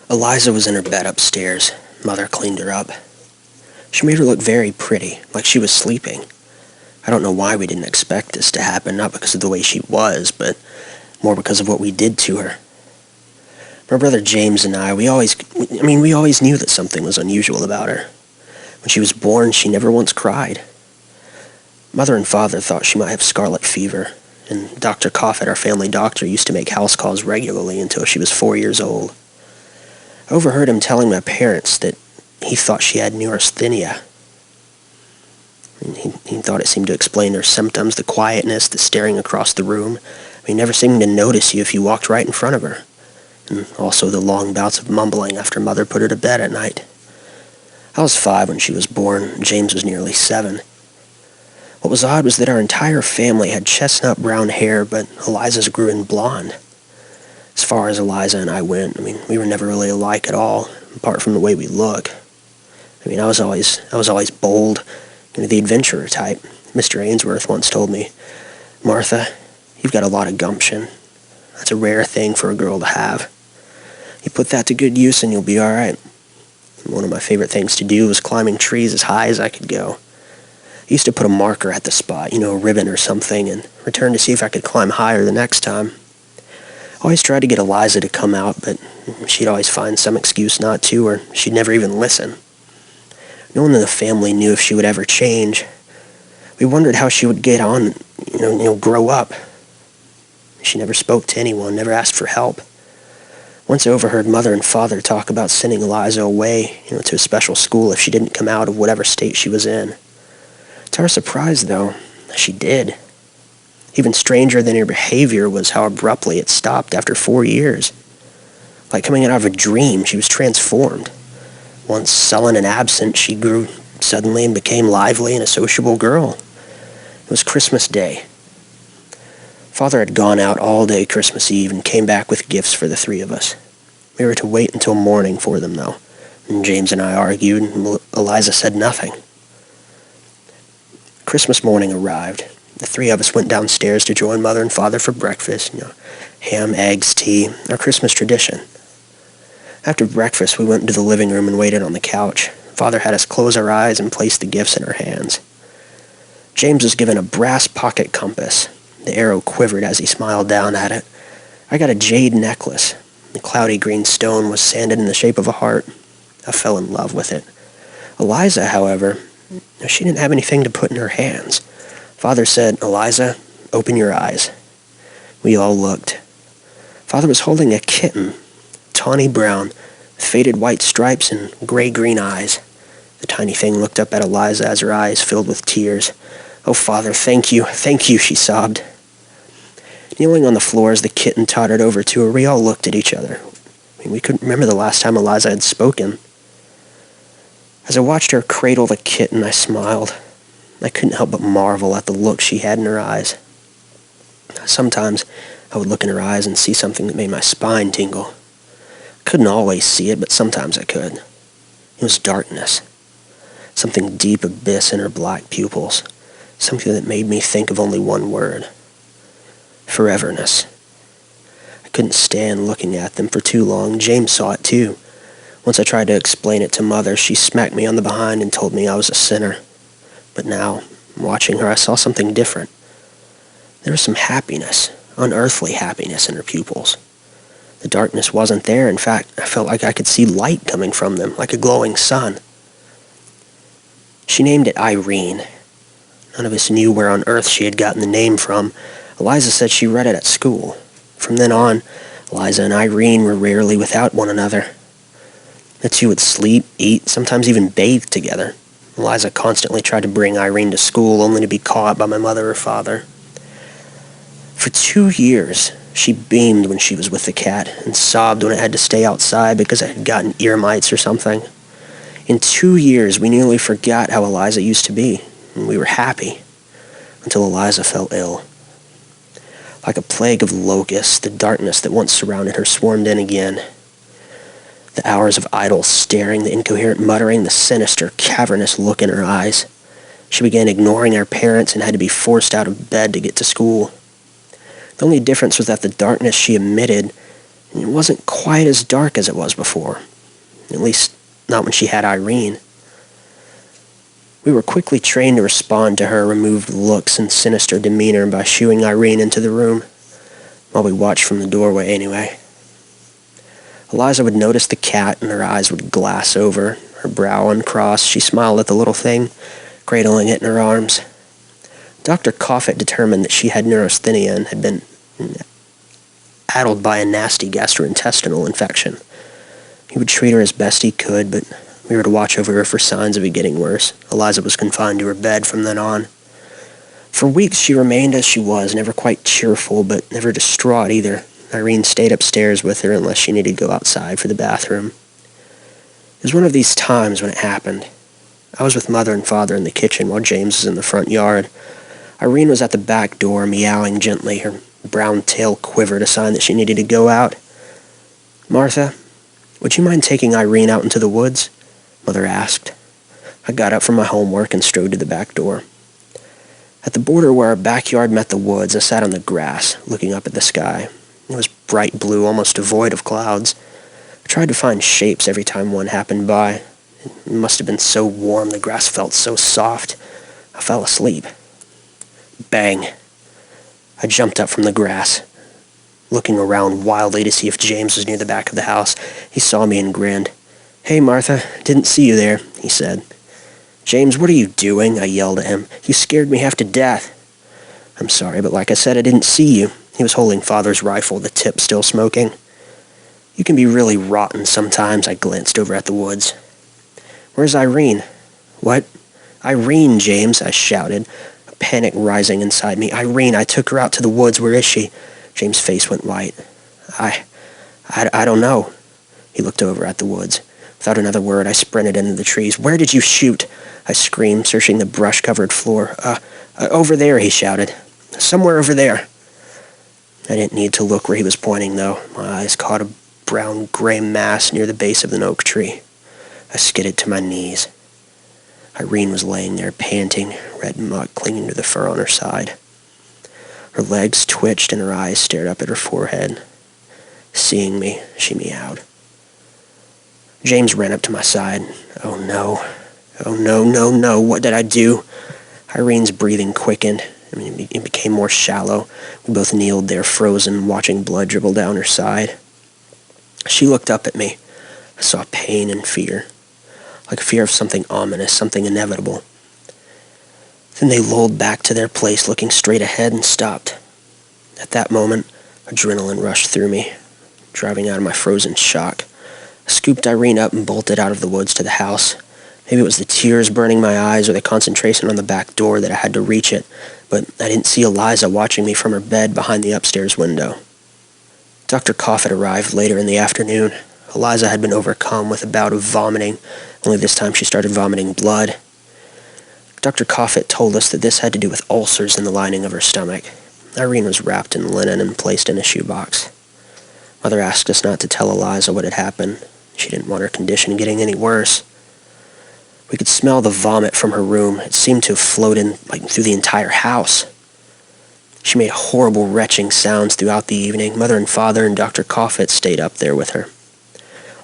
Eliza was in her bed upstairs. Mother cleaned her up. She made her look very pretty, like she was sleeping. I don't know why we didn't expect this to happen, not because of the way she was, but more because of what we did to her. My brother James and I, we always knew that something was unusual about her. When she was born, she never once cried. Mother and father thought she might have scarlet fever, and Dr. Coffett, our family doctor, used to make house calls regularly until she was 4 years old. I overheard him telling my parents that he thought she had neurasthenia. He thought it seemed to explain her symptoms, the quietness, the staring across the room. He never seemed to notice you if you walked right in front of her. And also the long bouts of mumbling after Mother put her to bed at night. I was 5 when she was born. James was nearly 7. What was odd was that our entire family had chestnut brown hair, but Eliza's grew in blonde. As far as Eliza and I went, we were never really alike at all, apart from the way we look. I was always bold, the adventurer type. Mr. Ainsworth once told me, "Martha, you've got a lot of gumption. That's a rare thing for a girl to have. You put that to good use and you'll be all right." One of my favorite things to do was climbing trees as high as I could go. I used to put a marker at the spot, a ribbon or something, and return to see if I could climb higher the next time. I always tried to get Eliza to come out, but she'd always find some excuse not to, or she'd never even listen. No one in the family knew if she would ever change. We wondered how she would get on, grow up. She never spoke to anyone, never asked for help. Once I overheard Mother and Father talk about sending Eliza away, to a special school if she didn't come out of whatever state she was in. To our surprise, though, she did. Even stranger than her behavior was how abruptly it stopped after 4 years. Like coming out of a dream, she was transformed. Once sullen and absent, she grew suddenly and became lively and a sociable girl. It was Christmas Day. Father had gone out all day Christmas Eve and came back with gifts for the 3 of us. We were to wait until morning for them, though, and James and I argued, and Eliza said nothing. Christmas morning arrived. The 3 of us went downstairs to join Mother and Father for breakfast, ham, eggs, tea, our Christmas tradition. After breakfast, we went into the living room and waited on the couch. Father had us close our eyes and place the gifts in our hands. James was given a brass pocket compass. The arrow quivered as he smiled down at it. I got a jade necklace. The cloudy green stone was sanded in the shape of a heart. I fell in love with it. Eliza, however, she didn't have anything to put in her hands. Father said, "Eliza, open your eyes." We all looked. Father was holding a kitten, tawny brown, with faded white stripes and gray-green eyes. The tiny thing looked up at Eliza as her eyes filled with tears. "Oh, Father, thank you, she sobbed. Kneeling on the floor as the kitten tottered over to her, we all looked at each other. We couldn't remember the last time Eliza had spoken. As I watched her cradle the kitten, I smiled. I couldn't help but marvel at the look she had in her eyes. Sometimes I would look in her eyes and see something that made my spine tingle. I couldn't always see it, but sometimes I could. It was darkness. Something deep abyss in her black pupils. Something that made me think of only one word. Foreverness. I couldn't stand looking at them for too long. James saw it too. Once I tried to explain it to Mother, she smacked me on the behind and told me I was a sinner. But now, watching her, I saw something different. There was some happiness, unearthly happiness in her pupils. The darkness wasn't there. In fact, I felt like I could see light coming from them, like a glowing sun. She named it Irene. None of us knew where on earth she had gotten the name from. Eliza said she read it at school. From then on, Eliza and Irene were rarely without one another. The two would sleep, eat, sometimes even bathe together. Eliza constantly tried to bring Irene to school, only to be caught by my mother or father. For 2 years, she beamed when she was with the cat and sobbed when it had to stay outside because it had gotten ear mites or something. In 2 years, we nearly forgot how Eliza used to be, and we were happy, until Eliza fell ill. Like a plague of locusts, the darkness that once surrounded her swarmed in again. The hours of idle staring, the incoherent muttering, the sinister, cavernous look in her eyes. She began ignoring our parents and had to be forced out of bed to get to school. The only difference was that the darkness she emitted And it wasn't quite as dark as it was before. At least, not when she had Irene. We were quickly trained to respond to her removed looks and sinister demeanor by shooing Irene into the room, while we watched from the doorway anyway. Eliza would notice the cat, and her eyes would glass over. Her brow uncrossed, she smiled at the little thing, cradling it in her arms. Dr. Coffet determined that she had neurasthenia and had been addled by a nasty gastrointestinal infection. He would treat her as best he could, but we were to watch over her for signs of it getting worse. Eliza was confined to her bed from then on. For weeks she remained as she was, never quite cheerful, but never distraught either. Irene stayed upstairs with her unless she needed to go outside for the bathroom. It was one of these times when it happened. I was with Mother and Father in the kitchen while James was in the front yard. Irene was at the back door, meowing gently. Her brown tail quivered, a sign that she needed to go out. "Martha, would you mind taking Irene out into the woods?" Mother asked. I got up from my homework and strode to the back door. At the border where our backyard met the woods, I sat on the grass, looking up at the sky. It was bright blue, almost devoid of clouds. I tried to find shapes every time one happened by. It must have been so warm, the grass felt so soft. I fell asleep. Bang! I jumped up from the grass, looking around wildly to see if James was near the back of the house. He saw me and grinned. "Hey, Martha, didn't see you there," he said. "James, what are you doing?" I yelled at him. "You scared me half to death." "I'm sorry, but like I said, I didn't see you." He was holding Father's rifle, the tip still smoking. "You can be really rotten sometimes." I glanced over at the woods. "Where's Irene?" "What?" "Irene, James," I shouted, a panic rising inside me. "Irene, I took her out to the woods. Where is she?" James' face went white. I don't know." He looked over at the woods. Without another word, I sprinted into the trees. "Where did you shoot?" I screamed, searching the brush-covered floor. Over there," he shouted. "Somewhere over there." I didn't need to look where he was pointing, though. My eyes caught a brown-gray mass near the base of an oak tree. I skidded to my knees. Irene was laying there, panting, red muck clinging to the fur on her side. Her legs twitched and her eyes stared up at her forehead. Seeing me, she meowed. James ran up to my side. "Oh no. Oh no, no, no. What did I do?" Irene's breathing quickened. It became more shallow. We both kneeled there, frozen, watching blood dribble down her side. She looked up at me. I saw pain and fear, like fear of something ominous, something inevitable. Then they lolled back to their place, looking straight ahead, and stopped. At that moment, adrenaline rushed through me, driving out of my frozen shock. I scooped Irene up and bolted out of the woods to the house. Maybe it was the tears burning my eyes or the concentration on the back door that I had to reach it, but I didn't see Eliza watching me from her bed behind the upstairs window. Dr. Coffet arrived later in the afternoon. Eliza had been overcome with a bout of vomiting, only this time she started vomiting blood. Dr. Coffet told us that this had to do with ulcers in the lining of her stomach. Irene was wrapped in linen and placed in a shoebox. Mother asked us not to tell Eliza what had happened. She didn't want her condition getting any worse. We could smell the vomit from her room. It seemed to have flowed in through the entire house. She made horrible retching sounds throughout the evening. Mother and Father and Dr. Coffet stayed up there with her.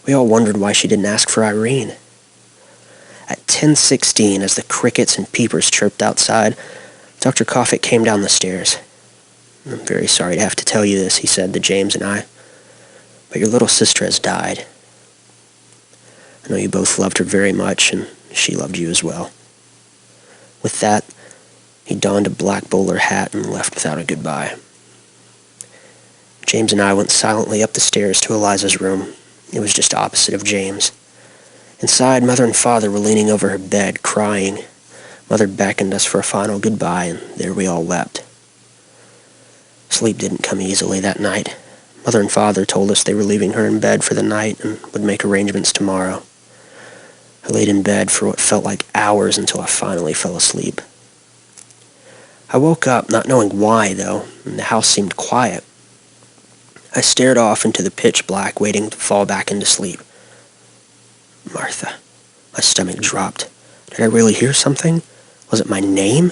We all wondered why she didn't ask for Irene. At 10:16, as the crickets and peepers chirped outside, Dr. Coffet came down the stairs. "I'm very sorry to have to tell you this," he said to James and I, "but your little sister has died. I know you both loved her very much, and she loved you as well." With that, he donned a black bowler hat and left without a goodbye. James and I went silently up the stairs to Eliza's room. It was just opposite of James. Inside, Mother and Father were leaning over her bed, crying. Mother beckoned us for a final goodbye, and there we all wept. Sleep didn't come easily that night. Mother and Father told us they were leaving her in bed for the night and would make arrangements tomorrow. I laid in bed for what felt like hours until I finally fell asleep. I woke up not knowing why, though, and the house seemed quiet. I stared off into the pitch black, waiting to fall back into sleep. Martha. My stomach dropped. Did I really hear something? Was it my name?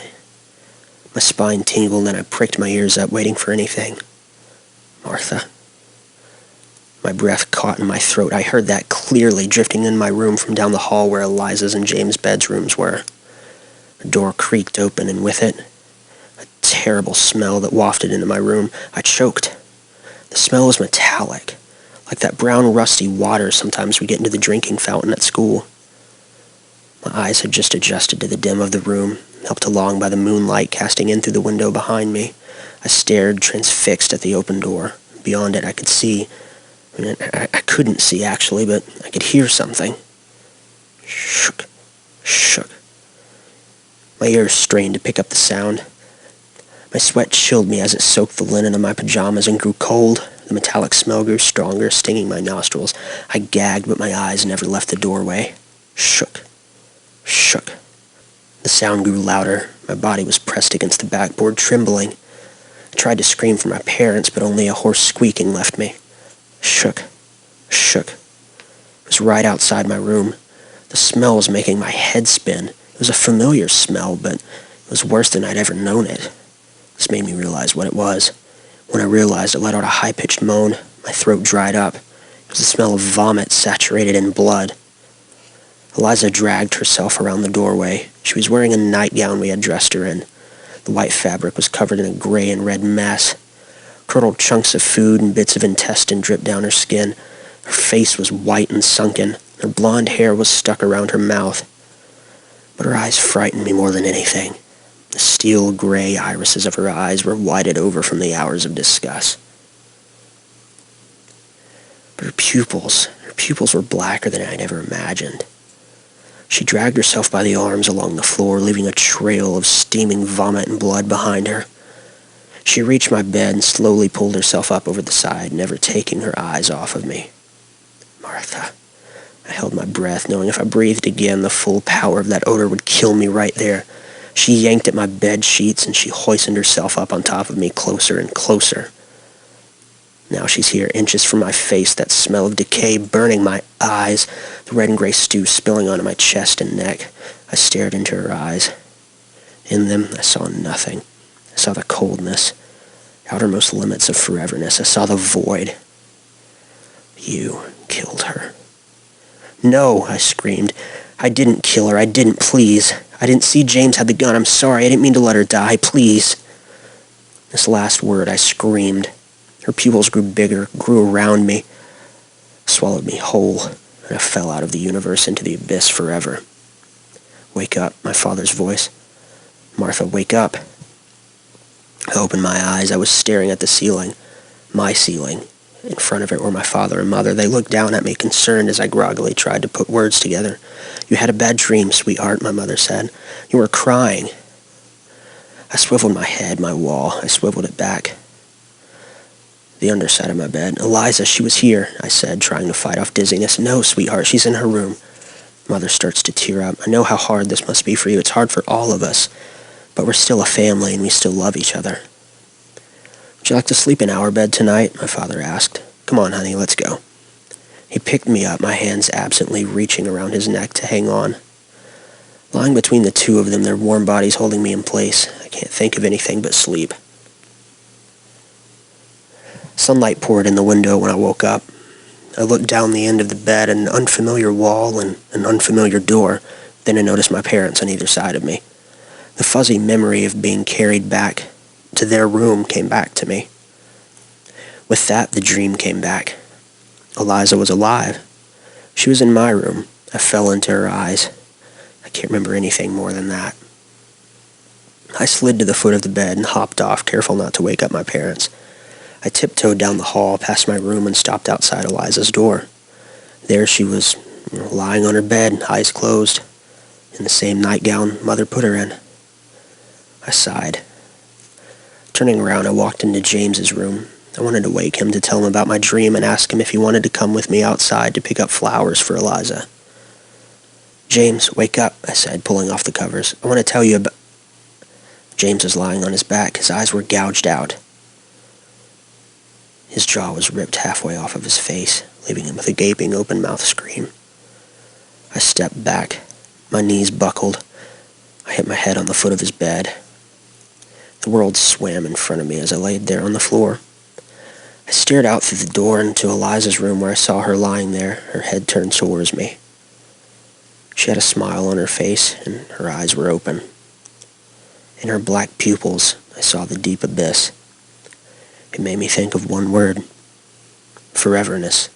My spine tingled and I pricked my ears up, waiting for anything. Martha. My breath caught in my throat. I heard that clearly drifting in my room from down the hall where Eliza's and James' bedrooms were. The door creaked open, and with it, a terrible smell that wafted into my room. I choked. The smell was metallic, like that brown rusty water sometimes we get into the drinking fountain at school. My eyes had just adjusted to the dim of the room, helped along by the moonlight casting in through the window behind me. I stared, transfixed at the open door. Beyond it, I could see. I couldn't see, actually, but I could hear something. Shook. My ears strained to pick up the sound. My sweat chilled me as it soaked the linen of my pajamas and grew cold. The metallic smell grew stronger, stinging my nostrils. I gagged, but my eyes never left the doorway. Shook. The sound grew louder. My body was pressed against the backboard, trembling. I tried to scream for my parents, but only a hoarse squeaking left me. Shook. It was right outside my room. The smell was making my head spin. It was a familiar smell, but it was worse than I'd ever known it. This made me realize what it was. When I realized, I let out a high-pitched moan. My throat dried up. It was the smell of vomit saturated in blood. Eliza dragged herself around the doorway. She was wearing a nightgown we had dressed her in. The white fabric was covered in a gray and red mess. Curdled chunks of food and bits of intestine dripped down her skin. Her face was white and sunken. Her blonde hair was stuck around her mouth. But her eyes frightened me more than anything. The steel gray irises of her eyes were whited over from the hours of disgust. But her pupils were blacker than I'd ever imagined. She dragged herself by the arms along the floor, leaving a trail of steaming vomit and blood behind her. She reached my bed and slowly pulled herself up over the side, never taking her eyes off of me. Martha. I held my breath, knowing if I breathed again, the full power of that odor would kill me right there. She yanked at my bed sheets, and she hoisted herself up on top of me closer and closer. Now she's here, inches from my face, that smell of decay burning my eyes, the red and gray stew spilling onto my chest and neck. I stared into her eyes. In them, I saw nothing. I saw the coldness, the outermost limits of foreverness. I saw the void. You killed her. No, I screamed. I didn't kill her. I didn't, please. I didn't see James had the gun. I'm sorry. I didn't mean to let her die. Please. This last word, I screamed. Her pupils grew bigger, grew around me, swallowed me whole, and I fell out of the universe into the abyss forever. Wake up, my father's voice. Martha, wake up. I opened my eyes. I was staring at the ceiling, my ceiling. In front of it were my father and mother. They looked down at me, concerned, as I groggily tried to put words together. You had a bad dream, sweetheart, my mother said. You were crying. I swiveled my head, my wall. I swiveled it back. The underside of my bed. Eliza, she was here, I said, trying to fight off dizziness. No, sweetheart, she's in her room. Mother starts to tear up. I know how hard this must be for you. It's hard for all of us. But we're still a family, and we still love each other. Would you like to sleep in our bed tonight? My father asked. Come on, honey, let's go. He picked me up, my hands absently reaching around his neck to hang on. Lying between the two of them, their warm bodies holding me in place, I can't think of anything but sleep. Sunlight poured in the window when I woke up. I looked down the end of the bed at an unfamiliar wall and an unfamiliar door. Then I noticed my parents on either side of me. The fuzzy memory of being carried back to their room came back to me. With that, the dream came back. Eliza was alive. She was in my room. I fell into her eyes. I can't remember anything more than that. I slid to the foot of the bed and hopped off, careful not to wake up my parents. I tiptoed down the hall, past my room, and stopped outside Eliza's door. There she was, lying on her bed, eyes closed, in the same nightgown Mother put her in. I sighed. Turning around, I walked into James's room. I wanted to wake him to tell him about my dream and ask him if he wanted to come with me outside to pick up flowers for Eliza. James, wake up, I said, pulling off the covers. I want to tell you about... James was lying on his back. His eyes were gouged out. His jaw was ripped halfway off of his face, leaving him with a gaping open-mouth scream. I stepped back. My knees buckled. I hit my head on the foot of his bed. The world swam in front of me as I laid there on the floor. I stared out through the door into Eliza's room where I saw her lying there, her head turned towards me. She had a smile on her face, and her eyes were open. In her black pupils, I saw the deep abyss. It made me think of one word: foreverness.